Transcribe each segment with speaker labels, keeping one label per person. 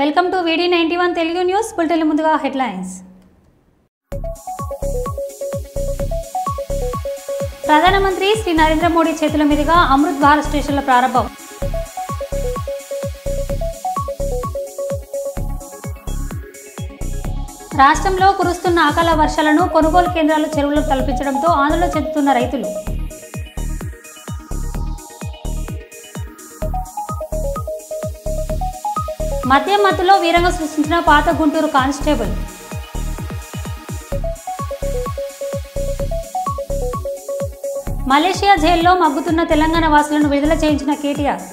Speaker 1: Welcome to VD91 Telugu news bulletin. ముందుగా headlines. ప్రధానమంత్రి శ్రీ నరేంద్ర మోడీ చేతుల మీదుగా అమృత్ భారత్ స్టేషన్ల ప్రారంభం. రాష్ట్రంలో కురుస్తున్న అకాల వర్షాలను కొనుగోలు కేంద్రాలు చెరువులు తలపించడంతో ఆందోళన చెందుతున్న రైతులు. మద్యం మత్తులో వీరంగా సృష్టించిన పాత గుంటూరు కానిస్టేబుల్. మలేషియా జైల్లో మగ్గుతున్న తెలంగాణ వాసులను విడుదల చేయించిన కేటీఆర్.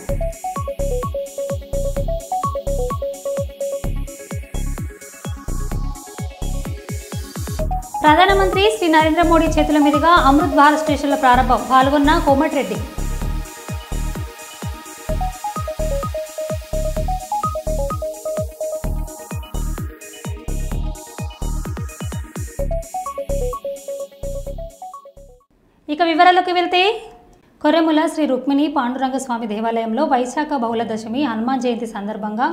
Speaker 1: ప్రధానమంత్రి శ్రీ నరేంద్ర మోడీ చేతుల మీదుగా అమృత్ భారత్ స్టేషన్ల ప్రారంభం. పాల్గొన్న కోమటిరెడ్డి. ఇక వివరాలకు వెళ్తే, కొర్రెముల శ్రీ రుక్మిణి పాండురంగ స్వామి దేవాలయంలో వైశాఖ బహుళ దశమి హనుమాన్ జయంతి సందర్భంగా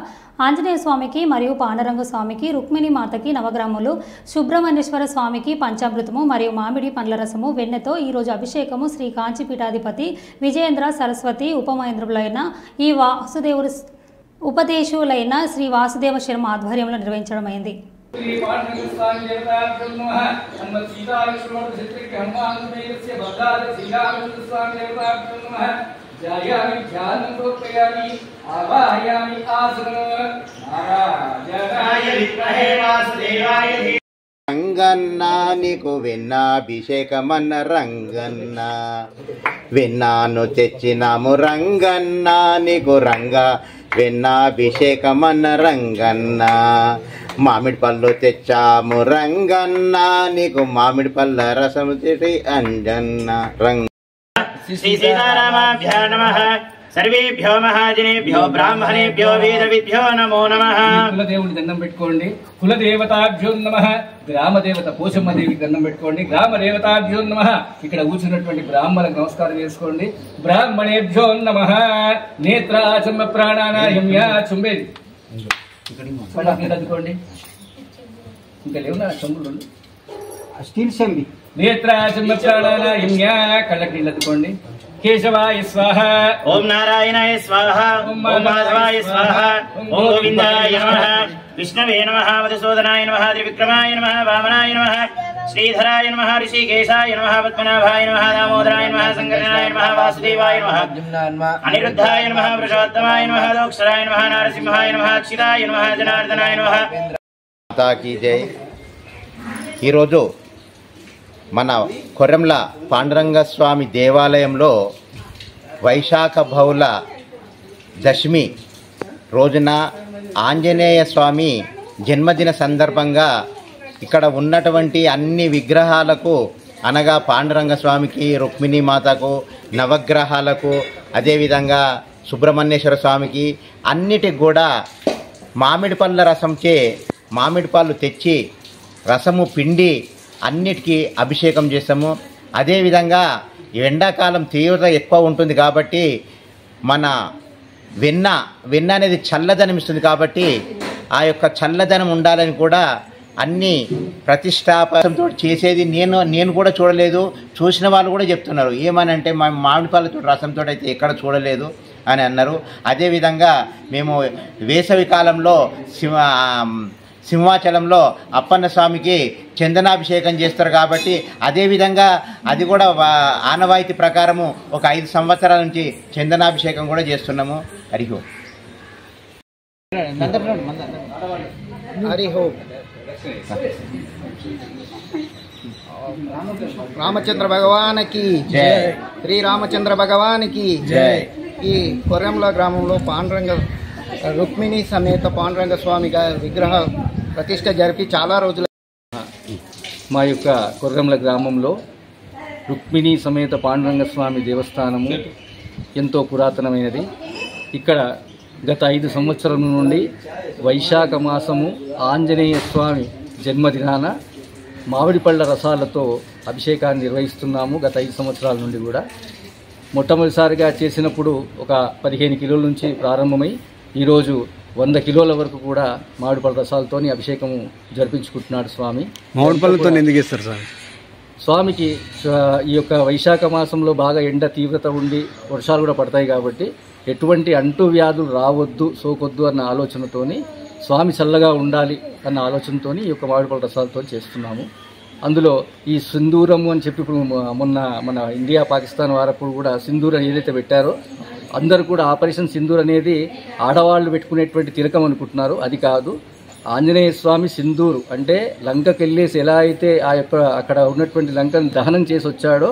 Speaker 1: ఆంజనేయ స్వామికి మరియు పాండురంగ స్వామికి, రుక్మిణి మాతకి నవగ్రాములు, సుబ్రహ్మణ్యేశ్వర స్వామికి పంచామృతము మరియు మామిడి పండ్ల రసము, వెన్నెతో ఈరోజు అభిషేకము శ్రీ కాంచీపీఠాధిపతి విజయేంద్ర సరస్వతి ఉపమహేంద్రులైన ఈ వాసుదేవుడు ఉపదేశులైన శ్రీ వాసుదేవ శర్మ ఆధ్వర్యంలో నిర్వహించడమైంది.
Speaker 2: రంగన్న నీకు వెన్నాభిషేకమన్న రంగన్న, వెన్నాను తెచ్చినాము రంగన్న నీకు రంగా వెన్నాభిషేకమన్న రంగన్న, మామిడి పళ్ళు తెచ్చాము రంగన్న నీకు మామిడి పళ్ళ రసము తెచ్చి అంజన్న రంగ.
Speaker 3: శ్రీ సీతారామాభ్యో నమః. సర్వేభ్యో మహాజనేభ్యో బ్రాహ్మణేభ్యో వేద విద్యో నమో నమః.
Speaker 4: కులదేవుని దండం పెట్టుకోండి. కులదేవతాభ్యో నమః. గ్రామదేవత పోషమ్మ దేవికి దండం పెట్టుకోండి. గ్రామదేవతాభ్యో నమః. ఇక్కడ కూర్చున్నటువంటి బ్రాహ్మణులకు నమస్కారం చేసుకోండి. బ్రాహ్మణేభ్యో నమః. నేత్రాచమ్మ ప్రాణానాయమ్య చుంబేది అందుకోండి. ఇంకా లేవునా చంబులు స్టీల్ చెంబి. నేత్రాచమ్మ ప్రాణానాయమ్య కళ్ళకి నీళ్ళు అందుకోండి. కేశవాయ స్వాహ.
Speaker 3: ఓం నారాయణాయ స్వాహ. ఓం మాధవాయ స్వాహ. ఓం గోవిందాయ నమః. విష్ణవే నమః. మధుసూదనాయ నమః. త్రివిక్రమాయ నమః. వామనాయ నమః. శ్రీధరాయ నమః. ఋషికేశాయ నమః. పద్మనాభాయ నమః. దామోదరాయ నమః. సంకర్షణాయ నమః. వాసుదేవాయ నమః. అనిరుద్ధాయ నమః. పురుషోత్తమాయ నమః. దోక్షరాయ నమః. నరసింహాయ నమః. అక్షితాయ నమః. జనార్దనాయ నమః.
Speaker 2: మాతాకి జై. ఈరోజు మన కొర్రెముల పాండురంగ స్వామి దేవాలయంలో వైశాఖ బహుళ దశమి రోజున ఆంజనేయ స్వామి జన్మదిన సందర్భంగా ఇక్కడ ఉన్నటువంటి అన్ని విగ్రహాలకు, అనగా పాండురంగ స్వామికి, రుక్మిణీ మాతకు, నవగ్రహాలకు, అదేవిధంగా సుబ్రహ్మణ్యేశ్వర స్వామికి అన్నిటికి కూడా మామిడి పళ్ళ రసంచే మామిడి పళ్ళు తెచ్చి రసము పిండి అన్నిటికీ అభిషేకం చేస్తాము. అదేవిధంగా ఎండాకాలం తీవ్రత ఎక్కువ ఉంటుంది కాబట్టి మన వెన్న అనేది చల్లదనం ఇస్తుంది కాబట్టి ఆ యొక్క చల్లదనం ఉండాలని కూడా అన్ని ప్రతిష్టాపనతో చేసేది నేను కూడా చూడలేదు. చూసిన వాళ్ళు కూడా చెప్తున్నారు. ఏమనంటే మామిడి పళ్ళతో రసంతో అయితే ఎక్కడ చూడలేదు అని అన్నారు. అదేవిధంగా మేము వేసవి కాలంలో సింహాచలంలో అప్పన్న స్వామికి చందనాభిషేకం చేస్తారు కాబట్టి అదేవిధంగా అది కూడా ఆనవాయితీ ప్రకారము ఒక 5 సంవత్సరాల నుంచి చందనాభిషేకం కూడా చేస్తున్నాము. హరిహో హరిహో.
Speaker 5: రామచంద్ర భగవానికి జై. శ్రీరామచంద్ర భగవానికి జై. ఈ కొర్రెముల గ్రామంలో పాండురంగ రుక్మిణి సమేత పాండురంగ స్వామి విగ్రహ ప్రతిష్ట జరిపి చాలా రోజులు.
Speaker 4: మా యొక్క కొర్రెముల గ్రామంలో రుక్మిణి సమేత పాండురంగ స్వామి దేవస్థానము ఎంతో పురాతనమైనది. ఇక్కడ గత 5 సంవత్సరాల నుండి వైశాఖ మాసము ఆంజనేయ స్వామి జన్మదినాన మామిడి పళ్ళ రసాలతో అభిషేకాన్ని నిర్వహిస్తున్నాము. గత 5 సంవత్సరాల నుండి కూడా మొట్టమొదటిసారిగా చేసినప్పుడు ఒక 15 కిలోల నుంచి ప్రారంభమై ఈరోజు 100 కిలోల వరకు కూడా మామిడిపళ్ళ రసాలతో అభిషేకం జరిపించుకుంటున్నాడు స్వామి.
Speaker 6: మామిడిపళ్ళతో ఎందుకు ఇస్తారు సార్?
Speaker 4: స్వామికి ఈ యొక్క వైశాఖ మాసంలో బాగా ఎండ తీవ్రత ఉండి వర్షాలు కూడా పడతాయి కాబట్టి ఎటువంటి అంటు వ్యాధులు రావద్దు, సోకొద్దు అన్న ఆలోచనతోని, స్వామి చల్లగా ఉండాలి అన్న ఆలోచనతోని ఈ యొక్క మామిడిపళ్ళ రసాలతో చేస్తున్నాము. అందులో ఈ సింధూరము అని చెప్పి ఇప్పుడు మొన్న మన ఇండియా పాకిస్తాన్ వారప్పుడు కూడా సింధూరం ఏదైతే పెట్టారో అందరూ కూడా ఆపరేషన్ సింధూర్ అనేది ఆడవాళ్ళు పెట్టుకునేటువంటి తిలకం అనుకుంటున్నారు. అది కాదు. ఆంజనేయ స్వామి సింధూరు అంటే లంకకి వెళ్ళేసి ఎలా అయితే ఆ యొక్క అక్కడ ఉన్నటువంటి లంకను దహనం చేసి వచ్చాడో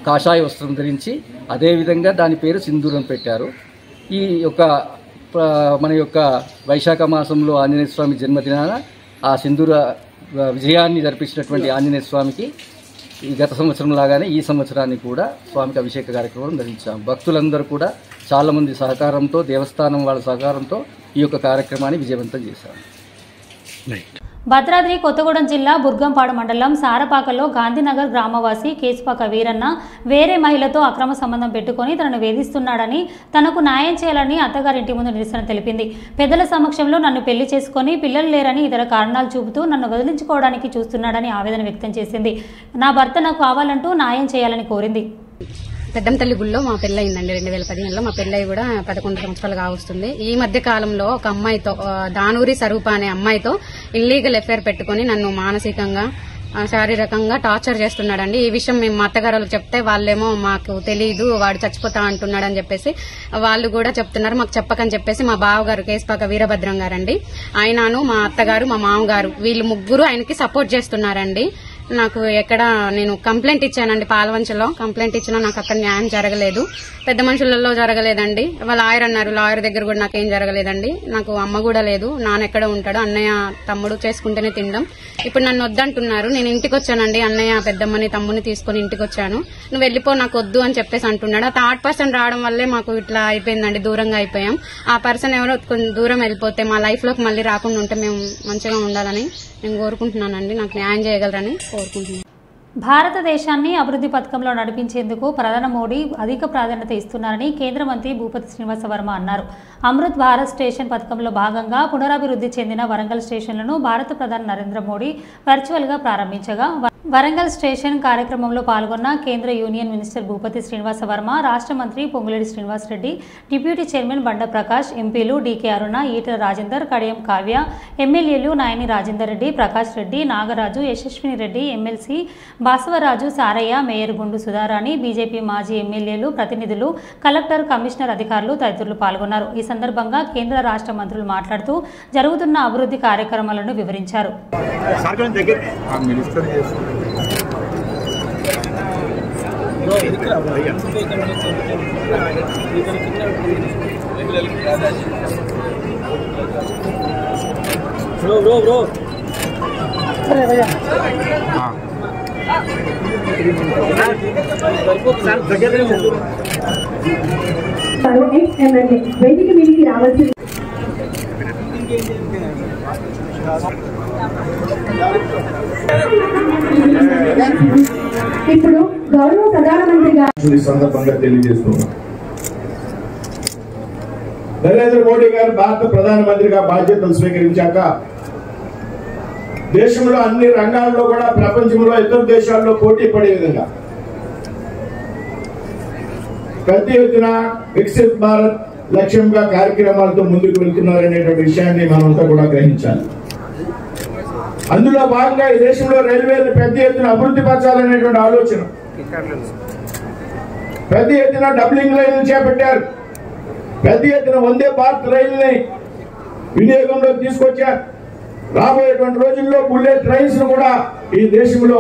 Speaker 4: కాషాయ వస్త్రం ధరించి, అదేవిధంగా దాని పేరు సింధూరం పెట్టారు. ఈ యొక్క మన యొక్క వైశాఖ మాసంలో ఆంజనేయ స్వామి జన్మదినాన ఆ సింధూర విజయాన్ని జరిపించినటువంటి ఆంజనేయ స్వామికి ఈ గత సంవత్సరం లాగానే ఈ సంవత్సరాన్ని కూడా స్వామికి అభిషేక కార్యక్రమం ధరించాం. భక్తులందరూ కూడా చాలామంది సహకారంతో, దేవస్థానం వాళ్ళ సహకారంతో ఈ యొక్క కార్యక్రమాన్ని విజయవంతం చేశారు.
Speaker 1: భద్రాద్రి కొత్తగూడెం జిల్లా బుర్గంపాడు మండలం సారపాకలో గాంధీనగర్ గ్రామవాసి కేసుపాక వీరన్న వేరే మహిళతో అక్రమ సంబంధం పెట్టుకుని తనను వేధిస్తున్నాడని, తనకు న్యాయం చేయాలని అత్తగారింటి ముందు నిరసన తెలిపింది. పెద్దల సమక్షంలో నన్ను పెళ్లి చేసుకుని పిల్లలు లేరని ఇతర కారణాలు చూపుతూ నన్ను వదిలించుకోవడానికి చూస్తున్నాడని ఆవేదన వ్యక్తం చేసింది. నా భర్త నాకు కావాలంటూ న్యాయం చేయాలని కోరింది.
Speaker 7: పెద్దంతల్లి గుళ్ళో మా పెళ్ళయిందండి 2015లో. మా పెళ్ళయి కూడా 11 సంవత్సరాలు కావస్తుంది. ఈ మధ్య కాలంలో ఒక అమ్మాయితో, దానూరి స్వరూప అనే అమ్మాయితో ఇల్లీగల్ ఎఫైర్ పెట్టుకుని నన్ను మానసికంగా, శారీరకంగా టార్చర్ చేస్తున్నాడండి. ఈ విషయం మేము మా అత్తగారులకు చెప్తే వాళ్ళేమో మాకు తెలియదు, వాడు చచ్చిపోతా అంటున్నాడు అని చెప్పేసి వాళ్ళు కూడా చెప్తున్నారు. మాకు చెప్పకని చెప్పేసి మా బావగారు కేసుపాక వీరభద్రం గారండి, ఆయనను మా అత్తగారు మా మామగారు వీళ్ళు ముగ్గురు ఆయనకి సపోర్ట్ చేస్తున్నారండి. నాకు ఎక్కడ నేను కంప్లైంట్ ఇచ్చానండి, పాలవంచలో కంప్లైంట్ ఇచ్చినా నాకు అక్కడ న్యాయం జరగలేదు. పెద్ద మనుషులలో జరగలేదండి. వాళ్ళ లాయర్ అన్నారు, లాయర్ దగ్గర కూడా నాకేం జరగలేదండి. నాకు అమ్మ కూడా లేదు, నాన్న ఎక్కడ ఉంటాడు, అన్నయ్య తమ్ముడు చేసుకుంటేనే తినడం. ఇప్పుడు నన్ను వద్దంటున్నారు. నేను ఇంటికి వచ్చానండి, అన్నయ్య పెద్దమ్మని తమ్ముని తీసుకుని ఇంటికి వచ్చాను. నువ్వు వెళ్ళిపో, నాకు వద్దు అని చెప్పేసి అంటున్నాడు. ఆ థర్డ్ పర్సన్ రావడం వల్లే మాకు ఇట్లా అయిపోయిందండి, దూరంగా అయిపోయాం. ఆ పర్సన్ ఎవరో కొంచెం దూరం వెళ్ళిపోతే మా లైఫ్ లోకి మళ్ళీ రాకుండా ఉంటే మేము మంచిగా ఉండాలని నేను కోరుకుంటున్నానండి. నాకు న్యాయం చేయగలరని కోరుకుంటున్నాను.
Speaker 1: భారతదేశాన్ని అభివృద్ధి పథకంలో నడిపించేందుకు ప్రధాని మోడీ అధిక ప్రాధాన్యత ఇస్తున్నారని కేంద్ర మంత్రి భూపతి శ్రీనివాస వర్మ అన్నారు. అమృత్ భారత్ స్టేషన్ పథకంలో భాగంగా పునరాభివృద్ధి చెందిన వరంగల్ స్టేషన్లను భారత ప్రధాని నరేంద్ర మోడీ వర్చువల్గా ప్రారంభించగా వరంగల్ స్టేషన్ కార్యక్రమంలో పాల్గొన్న కేంద్ర యూనియన్ మినిస్టర్ భూపతి శ్రీనివాస వర్మ, రాష్ట్ర మంత్రి పొంగులేటి శ్రీనివాసరెడ్డి, డిప్యూటీ చైర్మన్ బండ ప్రకాష్, ఎంపీలు డీకే అరుణ, ఈటల రాజేందర్, కడియం కావ్య, ఎమ్మెల్యేలు నాయని రాజేందర్ రెడ్డి, ప్రకాష్ రెడ్డి, నాగరాజు, యశస్విని రెడ్డి, ఎమ్మెల్సీ బాసవరాజు, సారయ్య, మేయర్ గుండు సుధారాణి, బీజేపీ మాజీ ఎమ్మెల్యేలు, ప్రతినిధులు, కలెక్టర్, కమిషనర్ అధికారులు తదితరులు పాల్గొన్నారు. ఈ సందర్భంగా కేంద్ర రాష్ట్ర మంత్రులు మాట్లాడుతూ జరుగుతున్న అభివృద్ధి కార్యక్రమాలను వివరించారు.
Speaker 8: వేదిక మీదకి రావాల్సింది. ఇప్పుడు గౌరవ ప్రధానమంత్రిగా
Speaker 9: సందర్భంగా తెలియజేస్తున్నాం. నరేంద్ర మోడీ గారు భారత ప్రధానమంత్రిగా బాధ్యతలు స్వీకరించాక దేశంలో అన్ని రంగాల్లో కూడా ప్రపంచంలో ఇతర దేశాల్లో పోటీ పడే విధంగా పెద్ద ఎత్తున వికసిత్ భారత్ లక్ష్యంగా కార్యక్రమాలతో ముందుకు వెళ్తున్నారనేటువంటి విషయాన్ని మనంతా కూడా గ్రహించాలి. అందులో భాగంగా ఈ దేశంలో రైల్వేలు పెద్ద ఎత్తున అభివృద్ధి పరచాలనేటువంటి ఆలోచన, పెద్ద ఎత్తున డబ్లింగ్ లైన్లు చేపట్టారు, పెద్ద ఎత్తున వందే భారత్ రైలుని వినియోగంలోకి తీసుకొచ్చారు. రాబోయేటువంటి రోజుల్లో బుల్లెట్ ట్రైన్స్ ను కూడా ఈ దేశంలో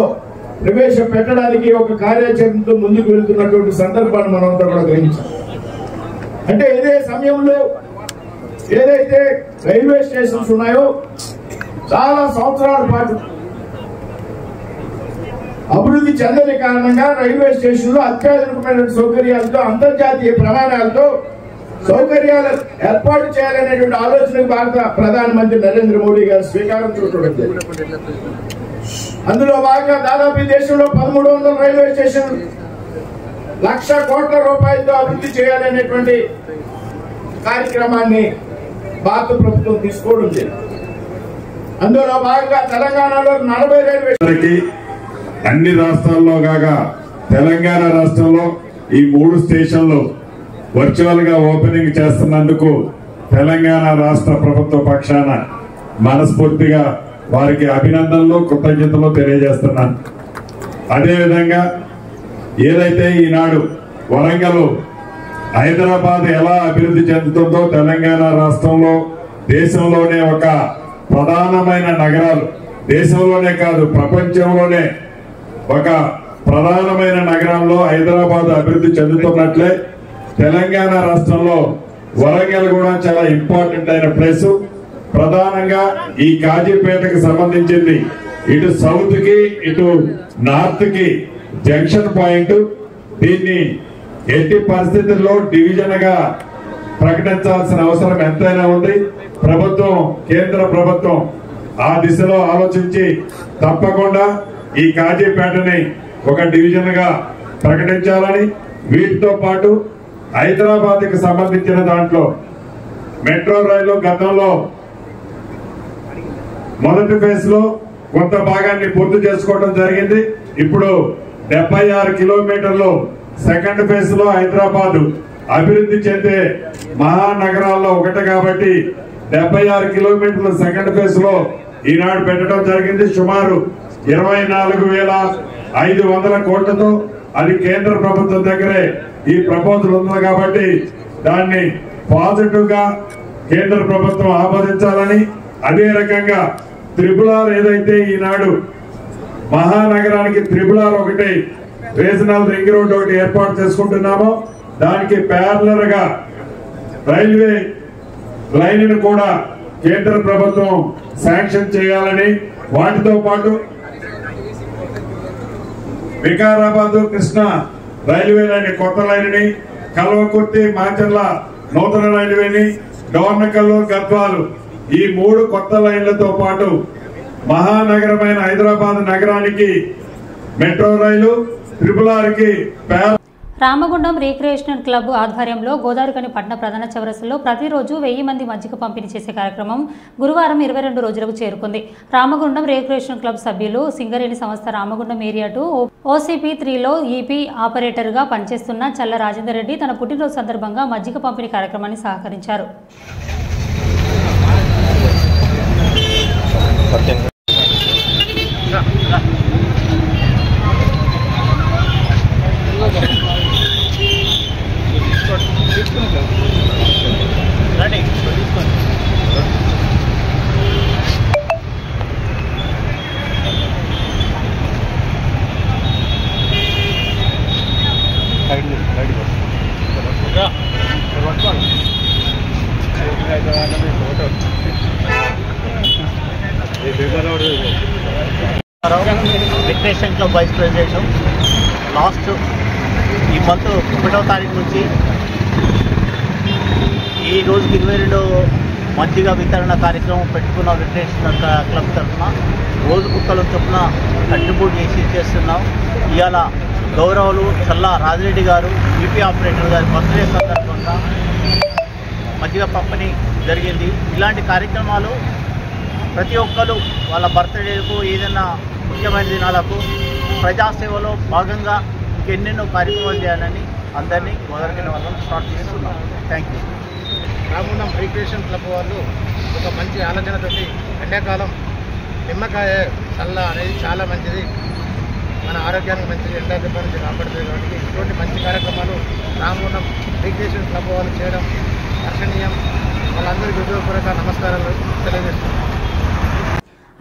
Speaker 9: ప్రవేశపెట్టడానికి ఒక కార్యాచరణతో ముందుకు వెళ్తున్నటువంటి సందర్భాన్ని మనంతా కూడా గ్రహించాలి. అంటే ఇదే సమయంలో ఏదైతే రైల్వే స్టేషన్స్ ఉన్నాయో చాలా సంవత్సరాల పాటు అభివృద్ధి చెందని కారణంగా రైల్వే స్టేషన్లో అత్యాధునికమైన సౌకర్యాలతో, అంతర్జాతీయ ప్రమాణాలతో సౌకర్యాలు ఏర్పాటు చేయాలనేటువంటి ఆలోచనకు భారత ప్రధానమంత్రి నరేంద్ర మోడీ గారు శ్రీకారం చుట్టడం. అందులో భాగంగా దాదాపు ఈ దేశంలో 1300 రైల్వే స్టేషన్లు 1,00,000 కోట్ల రూపాయలతో అభివృద్ధి చేయాలనేటువంటి కార్యక్రమాన్ని భారత ప్రభుత్వం తీసుకోవడం జరిగింది. అందులో భాగంగా తెలంగాణలో 40 రైల్వే
Speaker 10: అన్ని రాష్ట్రాల్లో కాగా తెలంగాణ రాష్ట్రంలో ఈ 3 స్టేషన్లు వర్చువల్ గా ఓపెనింగ్ చేస్తున్నందుకు తెలంగాణ రాష్ట్ర ప్రభుత్వ పక్షాన మనస్ఫూర్తిగా వారికి అభినందనలు, కృతజ్ఞతలు తెలియజేస్తున్నాను. అదేవిధంగా ఏదైతే ఈనాడు వరంగల్ హైదరాబాద్ ఎలా అభివృద్ధి చెందుతుందో తెలంగాణ రాష్ట్రంలో దేశంలోనే ఒక ప్రధానమైన నగరాలు, దేశంలోనే కాదు ప్రపంచంలోనే ఒక ప్రధానమైన నగరంలో హైదరాబాద్ అభివృద్ధి చెందుతున్నట్లే తెలంగాణ రాష్ట్రంలో వరంగల్ కూడా చాలా ఇంపార్టెంట్ అయిన ప్లేస్. ప్రధానంగా ఈ కాజీపేటకు సంబంధించింది ఇటు సౌత్ కి ఇటు నార్త్ కి జంక్షన్ పాయింట్. దీన్ని ఎట్టి పరిస్థితుల్లో డివిజన్ గా ప్రకటించాల్సిన అవసరం ఎంతైనా ఉంది. ప్రభుత్వం, కేంద్ర ప్రభుత్వం ఆ దిశలో ఆలోచించి తప్పకుండా ఈ కాజీపేటని ఒక డివిజన్ గా ప్రకటించాలని, వీటితో పాటు హైదరాబాద్ కి సంబంధించిన దాంట్లో మెట్రో రైలు గతంలో మొదటి ఫేజ్ లో కొంత భాగాన్ని పూర్తి చేసుకోవడం జరిగింది. ఇప్పుడు 76 కిలోమీటర్లు సెకండ్ ఫేజ్ లో హైదరాబాద్ అభివృద్ధి చెందే మహానగరాల్లో ఒకటి కాబట్టి 76 కిలోమీటర్ల సెకండ్ ఫేజ్ లో ఈనాడు పెట్టడం జరిగింది. సుమారు 24,500 కోట్లతో అది కేంద్ర ప్రభుత్వం దగ్గరే ఈ ప్రపోజల్ ఉంది కాబట్టి దాన్ని పాజిటివ్ గా కేంద్ర ప్రభుత్వం ఆమోదించాలని, అదే రకంగా త్రిపులార్ ఏదైతే ఈనాడు మహానగరానికి త్రిపులార్ ఒకటి రీజనల్ రింగ్ రోడ్ ఒకటి ఏర్పాటు చేసుకుంటున్నామో దానికి ప్యారలర్ గా రైల్వే లైన్ కూడా కేంద్ర ప్రభుత్వం శాంక్షన్ చేయాలని, వాటితో పాటు వికారాబాద్ కృష్ణా రైల్వే లైన్ కొత్త లైన్ ని, కల్వకుర్తి మాచర్ల నూతన రైల్వేని, డోర్నకల్లు గద్వాలు ఈ 3 కొత్త లైన్లతో పాటు మహానగరమైన హైదరాబాద్ నగరానికి మెట్రో రైలు, త్రిపులార్ కి
Speaker 1: రామగుండం రీక్రియేషనల్ క్లబ్ ఆధ్వర్యంలో గోదావరిఖని పట్టణ ప్రధాన చౌరస్సులో ప్రతిరోజు 1000 మంది మజ్జిగ పంపిణీ చేసే కార్యక్రమం గురువారం 22 రోజులకు చేరుకుంది. రామగుండం రీక్రియేషనల్ క్లబ్ సభ్యులు సింగరేణి సంస్థ రామగుండం ఏరియా 2 OCP 3లో ఈపీ ఆపరేటర్గా పనిచేస్తున్న చల్ల రాజేందర్ రెడ్డి తన పుట్టినరోజు సందర్భంగా మజ్జిగ పంపిణీ కార్యక్రమాన్ని సహకరించారు.
Speaker 11: Recreation club vice president last ఈ మంత్ 1వ తారీఖు నుంచి ఈ రోజుకి 22 మజ్జిగ వితరణ కార్యక్రమం పెట్టుకున్న రిక్రియేషన్ క్లబ్ తరఫున రోజు కుక్కలు చొప్పున కంట్రిబ్యూట్ చేస్తున్నాం. ఇవాళ గౌరవులు చల్లా రాజిరెడ్డి గారు ఈపీ ఆపరేటర్ గారి బర్త్డే సందర్భంగా మజ్జిగ పంపిణీ జరిగింది. ఇలాంటి కార్యక్రమాలు ప్రతి ఒక్కరు వాళ్ళ బర్త్డేకు ఏదైనా ముఖ్యమైన దినాలకు ప్రజాసేవలో భాగంగా ఇంకెన్నెన్నో కార్యక్రమాలు చేయాలని అందరినీ గోదావరిఖని వాళ్ళని స్టార్ట్ చేస్తున్నాం. Thank you.
Speaker 5: Ramagundam recreation club వాళ్ళు ఒక మంచి ఆలోచనతోటి ఎండాకాలం నిమ్మకాయ చల్ల అనేది చాలా మంచిది, మన ఆరోగ్యానికి మంచిది, ఎండా దెబ్బ నుంచి కాపాడుతుంది. కాబట్టి ఇటువంటి మంచి కార్యక్రమాలు రామగుండం రీక్రియేషన్ క్లబ్ వాళ్ళు చేయడం హర్షణీయం. వాళ్ళందరికీ హృదయపూర్వక నమస్కారాలు తెలియజేస్తున్నాం.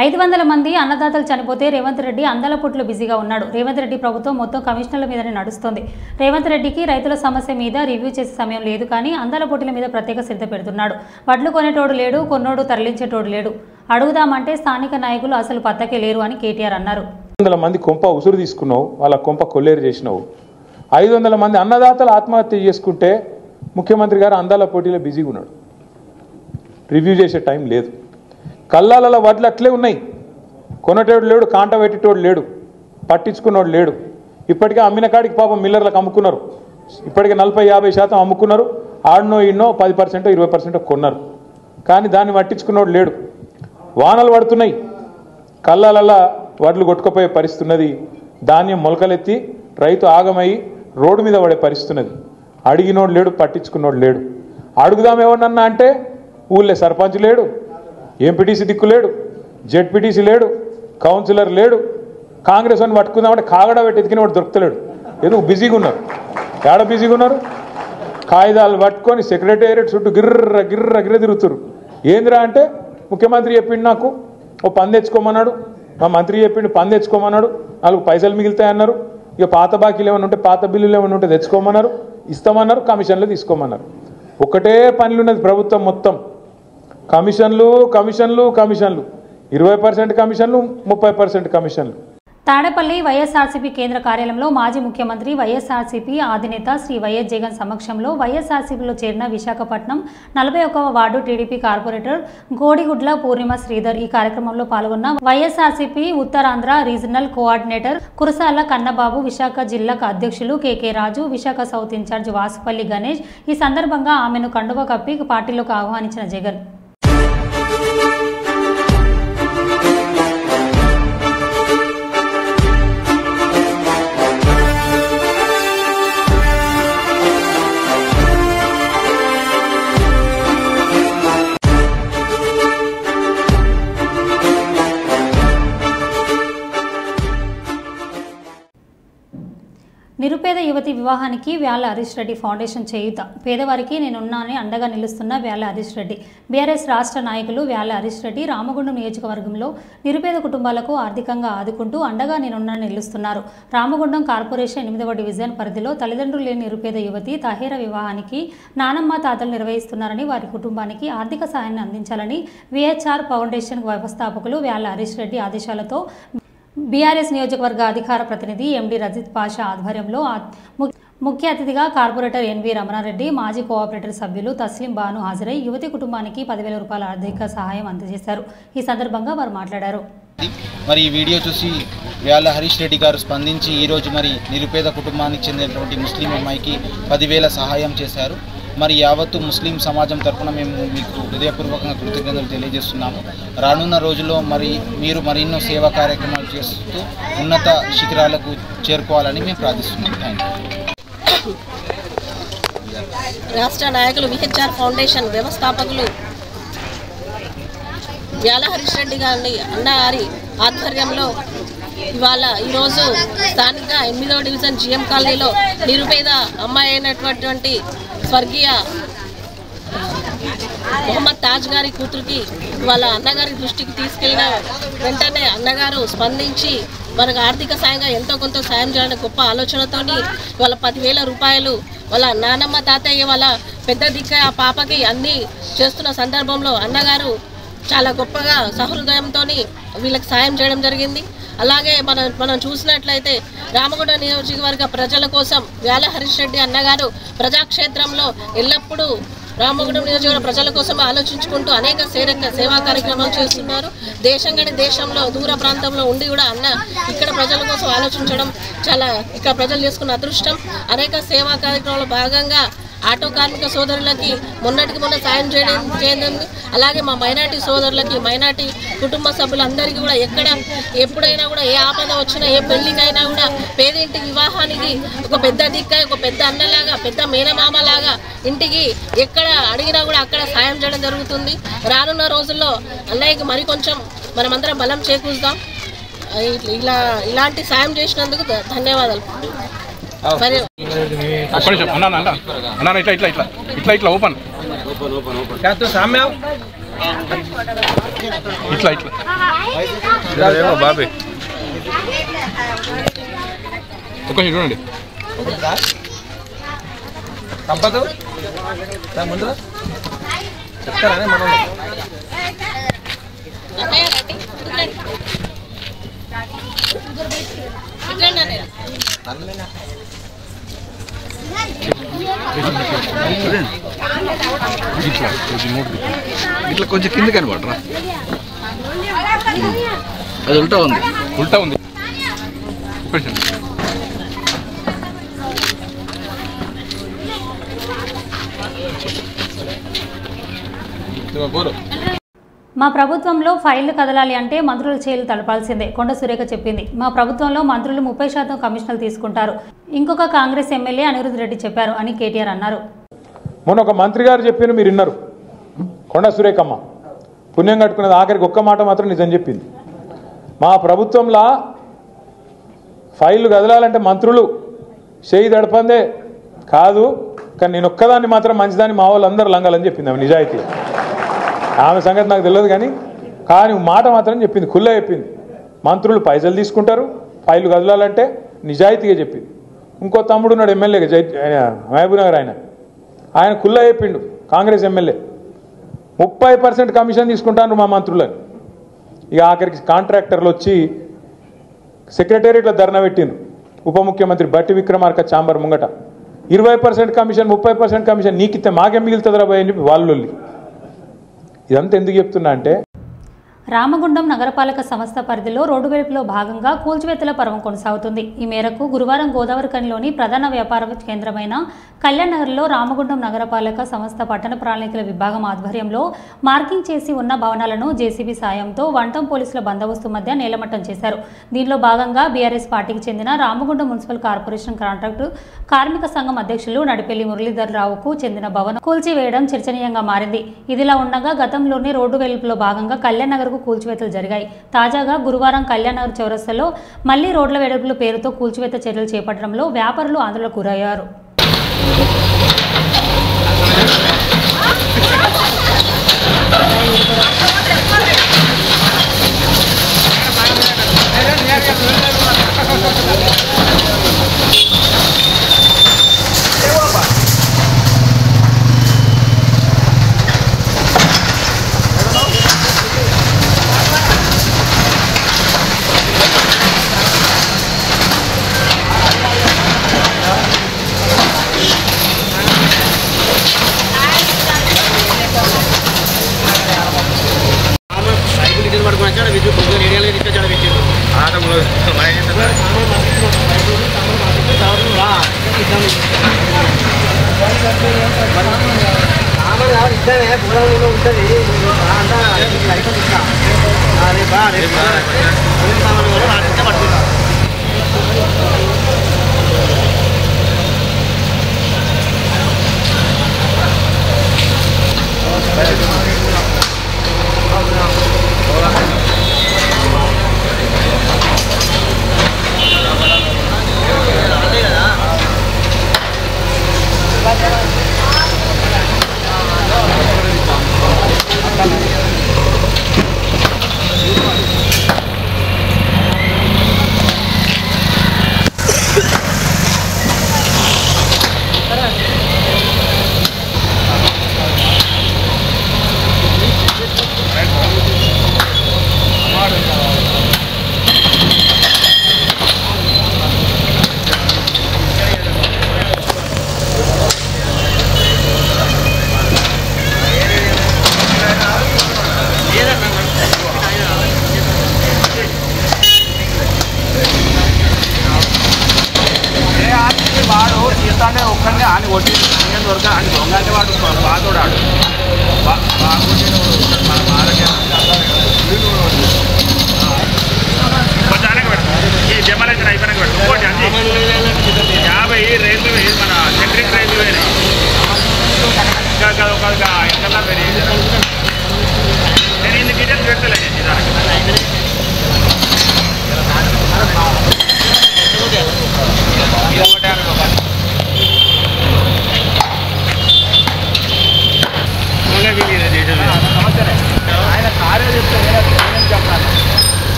Speaker 1: 500 మంది అన్నదాతలు చనిపోతే రేవంత్ రెడ్డి అందాల పుట్లు బిజీగా ఉన్నాడు. రేవంత్ రెడ్డి ప్రభుత్వం మొత్తం కమిషనర్ల మీదనే నడుస్తోంది. రేవంత్ రెడ్డికి రైతుల సమస్య మీద రివ్యూ చేసే సమయం లేదు, కానీ అందాల పుట్ల మీద ప్రత్యేక శ్రద్ధ పెడుతున్నాడు. వడ్లు కొనేటోడు లేడు, కొన్నోడు తరలించేటోడు లేడు. అడుగుదామంటే స్థానిక నాయకులు అసలు పత్తకే లేరు అని కేటీఆర్ అన్నారు.
Speaker 12: 500 మంది కొంప ఉసురు తీసుకున్నావు, వాళ్ళ కొంప కొల్లేరు చేసినావు. 500 మంది అన్నదాతలు ఆత్మహత్య చేసుకుంటే ముఖ్యమంత్రి గారు అందాల పోటీలో బిజీగా ఉన్నాడు, రివ్యూ చేసే టైం లేదు. కల్లాలలో వడ్లు అట్లే ఉన్నాయి, కొనేటోడు లేడు, కాంట పెట్టేటోడు లేడు, పట్టించుకున్నోడు లేడు. ఇప్పటికే అమ్మిన కాడికి పాపం మిల్లర్లకు అమ్ముకున్నారు, ఇప్పటికే 40-50% అమ్ముకున్నారు. ఆడనో ఇన్నో 10% 20% కొన్నారు. కానీ దాన్ని పట్టించుకున్నోడు లేడు. వానలు పడుతున్నాయి, కళ్ళలల్లా వడ్లు కొట్టుకుపోయే పరిస్థితి ఉన్నది. ధాన్యం మొలకలెత్తి రైతు ఆగమై రోడ్డు మీద పడే పరిస్థితి ఉన్నది. అడిగినోడు లేడు, పట్టించుకున్నోడు లేడు. అడుగుదాం ఎవరినన్నా అంటే ఊళ్ళో సర్పంచ్ లేడు, ఎంపీటీసీ దిక్కు లేడు, జెడ్పీటీసీ లేడు, కౌన్సిలర్ లేడు. కాంగ్రెస్ అని పట్టుకుందామంటే కాగడా పెట్టి ఎతికిన వాడు దొరుకుతలేడు. ఎందుకు బిజీగా ఉన్నారు? ఏడ బిజీగా ఉన్నారు? కాగితాలు పట్టుకొని సెక్రటేరియట్ చుట్టూ గిర్ర గిర్ర గిర్ర తిరుగుతారు. ఏందిరా అంటే ముఖ్యమంత్రి చెప్పిండు నాకు ఓ పని తెచ్చుకోమన్నాడు, మా మంత్రి చెప్పిండు పని తెచ్చుకోమన్నాడు, 4 పైసలు మిగులుతాయన్నారు. ఇక పాత బాకీలు ఏమైనా ఉంటే పాత బిల్లులు ఏమైనా ఉంటే తెచ్చుకోమన్నారు, ఇస్తామన్నారు, కమిషన్లు తీసుకోమన్నారు. ఒకటే పనులు ఉన్నది ప్రభుత్వం మొత్తం. కమిషన్లు కమిషన్లు కమిషన్లు, 20% కమిషన్లు, 30% కమిషన్లు.
Speaker 1: తాడేపల్లి వైఎస్ఆర్సీపీ కేంద్ర కార్యాలయంలో మాజీ ముఖ్యమంత్రి వైఎస్ఆర్సీపీ అధినేత శ్రీ వైఎస్ జగన్ సమక్షంలో వైఎస్ఆర్సీపీలో చేరిన విశాఖపట్నం 41వ వార్డు టీడీపీ కార్పొరేటర్ గోడిగుడ్ల పూర్ణిమ శ్రీధర్ ఈ కార్యక్రమంలో పాల్గొన్న వైఎస్ఆర్సీపీ ఉత్తరాంధ్ర రీజనల్ కోఆర్డినేటర్ కురసాల కన్నబాబు, విశాఖ జిల్లా అధ్యక్షులు కేకే రాజు, విశాఖ సౌత్ ఇన్ఛార్జ్ వాసుపల్లి గణేష్ ఈ సందర్భంగా ఆమెను కండువ కప్పి పార్టీలోకి ఆహ్వానించిన జగన్ నిరుపేద యువతి వివాహానికి వ్యాల హరీష్ రెడ్డి ఫౌండేషన్ చేయుత. పేదవారికి నేనున్నానని అండగా నిలుస్తున్న వ్యాల హరీష్ రెడ్డి. బీఆర్ఎస్ రాష్ట్ర నాయకులు వ్యాల హరీష్ రెడ్డి రామగుండం నియోజకవర్గంలో నిరుపేద కుటుంబాలకు ఆర్థికంగా ఆదుకుంటూ అండగా నేనున్నానని నిలుస్తున్నారు. రామగుండం కార్పొరేషన్ 8వ డివిజన్ పరిధిలో తల్లిదండ్రులు లేని నిరుపేద యువతి తహేర వివాహానికి నానమ్మ తాతలు నిర్వహిస్తున్నారని, వారి కుటుంబానికి ఆర్థిక సహాయాన్ని అందించాలని విహెచ్ఆర్ ఫౌండేషన్ వ్యవస్థాపకులు వ్యాల హరీష్ రెడ్డి ఆదేశాలతో బీఆర్ఎస్ నియోజకవర్గ అధికార ప్రతినిధి ఎండి రజిత్ పాషా ఆధ్వర్యంలో ముఖ్య అతిథిగా కార్పొరేటర్ ఎన్వి రమణారెడ్డి, మాజీ కోఆపరేటర్ సభ్యులు తస్లిం బాను హాజరై యువతి కుటుంబానికి 10,000 రూపాయల ఆర్థిక సహాయం అందజేశారు. ఈ సందర్భంగా వారు మాట్లాడారు.
Speaker 13: మరి ఈ వీడియో చూసి వ్యాల హరీష్ రెడ్డి గారు స్పందించి ఈరోజు మరి నిరుపేద కుటుంబానికి చెందినటువంటి ముస్లిం అమ్మాయికి 10,000 సహాయం చేశారు. మరి యావత్తు ముస్లిం సమాజం తరఫున మేము మీకు హృదయపూర్వకంగా కృతజ్ఞతలు తెలియజేస్తున్నాము. రానున్న రోజుల్లో మీరు మరెన్నో సేవా కార్యక్రమాలు చేస్తూ ఉన్నత శిఖరాలకు చేరుకోవాలని మేము ప్రార్థిస్తున్నాం. Thank you.
Speaker 14: రాష్ట్ర నాయకులు విహెచ్ఆర్ ఫౌండేషన్ వ్యవస్థాపకులు వ్యాల హరీష్ రెడ్డి గారి అన్నగారి ఆధ్వర్యంలో ఈరోజు స్థానిక 8వ డివిజన్ జిఎం కాలనీలో నిరుపేద అమ్మాయి అయినటువంటి స్వర్గీయ మొహమ్మద్ తాజ్ గారి కూతురికి వాళ్ళ అన్నగారి దృష్టికి తీసుకెళ్లిన వెంటనే అన్నగారు స్పందించి మనకు ఆర్థిక సాయంగా ఎంతో కొంత సాయం చేయడానికి గొప్ప ఆలోచనతో వాళ్ళ 10,000 రూపాయలు వాళ్ళ నానమ్మ తాతయ్య వాళ్ళ పెద్ద దిక్క ఆ పాపకి అన్నీ చేస్తున్న సందర్భంలో అన్నగారు చాలా గొప్పగా సహృదయంతో వీళ్ళకి సాయం చేయడం జరిగింది. అలాగే మనం చూసినట్లయితే రామగుండ నియోజకవర్గ ప్రజల కోసం వ్యాల హరీష్ రెడ్డి అన్నగారు ప్రజాక్షేత్రంలో ఎల్లప్పుడూ రామగుండం నియోజకవర్గ ప్రజల కోసం ఆలోచించుకుంటూ అనేక సేవా కార్యక్రమాలు చేస్తున్నారు. దేశంలో దూర ప్రాంతంలో ఉండి కూడా అన్న ఇక్కడ ప్రజల కోసం ఆలోచించడం చాలా ఇక్కడ ప్రజలు చేసుకున్న అదృష్టం. అనేక సేవా కార్యక్రమాల్లో భాగంగా ఆటో కార్మిక సోదరులకి మొన్న సాయం చేయడం, అలాగే మా మైనార్టీ సోదరులకి, మైనార్టీ కుటుంబ సభ్యులందరికీ కూడా ఎప్పుడైనా కూడా ఏ ఆపద వచ్చినా, ఏ పెళ్లికైనా కూడా పేదింటి వివాహానికి ఒక పెద్ద దిక్కై, ఒక పెద్ద అన్నలాగా, పెద్ద మేనమామలాగా ఇంటికి ఎక్కడ అడిగినా కూడా అక్కడ సాయం చేయడం జరుగుతుంది. రానున్న రోజుల్లో అన్నయ్యకి మరికొంచెం మనమందరం బలం చేకూరుదాం. ఇలాంటి సాయం చేసినందుకు ధన్యవాదాలు.
Speaker 12: ఇట్లా ఓపెన్ బాబే ఒక చూడండి సంపద ముందు చెప్తారా మనం ఇట్లా కొంచెం కింద కనబడరా, అది ఉల్టా ఉంది. బోరు
Speaker 1: మా ప్రభుత్వంలో ఫైళ్లు కదలాలి అంటే మంత్రుల చేతులు తడపాల్సిందే కొండ సురేఖ చెప్పింది. మా ప్రభుత్వంలో మంత్రులు 30% కమిషన్లు తీసుకుంటారు. ఇంకొక కాంగ్రెస్ ఎమ్మెల్యే అనిరుద్ రెడ్డి చెప్పారు అని కేటీఆర్ అన్నారు.
Speaker 12: మొన్న ఒక మంత్రి గారు చెప్పిన మీరు విన్నారు, కొండ సురేఖమ్మ పుణ్యం కట్టుకున్నది. ఆఖరికి ఒక్క మాట మాత్రం నిజం చెప్పింది. మా ప్రభుత్వంలో ఫైళ్లు కదలాలంటే మంత్రులు చేయి దడపందే కాదు, కానీ నేను ఒక్కదాన్ని మాత్రం మంచిదాన్ని మా వాళ్ళు అందరూ లంగాలని చెప్పింది. ఆమె నిజాయితీ, ఆమె సంగతి నాకు తెలియదు కానీ మాట మాత్రం చెప్పింది, ఖుల్లా చెప్పింది. మంత్రులు పైసలు తీసుకుంటారు, ఫైళ్లు కదలాలంటే నిజాయితీగా చెప్పింది. ఇంకో తమ్ముడు ఉన్నాడు ఎమ్మెల్యేగా మహబూబ్ నగర్, ఆయన ఖుల్లా చెప్పిండు, కాంగ్రెస్ ఎమ్మెల్యే 30% కమిషన్ తీసుకుంటాను మా మంత్రులని. ఇక ఆఖరికి కాంట్రాక్టర్లు వచ్చి సెక్రటేరియట్లో ధర్నా పెట్టిండ్రు. ఉప ముఖ్యమంత్రి బట్టి విక్రమార్క ఛాంబర్ ముంగట 20% కమిషన్ 30% కమిషన్ నీకిస్తే మాకేం మిగులుతుందిరా భయ అని చెప్పి వాళ్ళు. ఇదంతా ఎందుకు చెప్తున్నా అంటే
Speaker 1: రామగుండం నగరపాలక సంస్థ పరిధిలో రోడ్డు వెలుపులో భాగంగా కూల్చివేతల పర్వం కొనసాగుతుంది. ఈ మేరకు గురువారం గోదావరిఖనిలోని ప్రధాన వ్యాపార కేంద్రమైన కళ్యాణ్ నగర్లో రామగుండం నగరపాలక సంస్థ పట్టణ ప్రణాళికల విభాగం ఆధ్వర్యంలో మార్కింగ్ చేసి ఉన్న భవనాలను జేసీబీ సాయంతో వంటం పోలీసుల బందోబస్తు మధ్య నేలమట్టం చేశారు. దీనిలో భాగంగా బీఆర్ఎస్ పార్టీకి చెందిన రామగుండం మున్సిపల్ కార్పొరేషన్ కాంట్రాక్టు కార్మిక సంఘం అధ్యక్షులు నడిపెల్లి మురళీధర్ రావుకు చెందిన భవనం కూల్చివేయడం చర్చనీయంగా మారింది. ఇదిలా ఉండగా గతంలోనే రోడ్డు వెలుపులో భాగంగా కళ్యాణ్ నగర్ కూల్చివేతలు జరిగాయి. తాజాగా గురువారం కళ్యాణ్ నగర్ చౌరస్తాలో మళ్లీ రోడ్ల వెడల్పుల పేరుతో కూల్చివేత చర్యలు చేపట్టడంలో వ్యాపారులు ఆందోళనకు గురయ్యారు.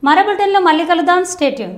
Speaker 1: మరో బులెటిన్లో మళ్ళీ కలుద్దాం. Stay tune.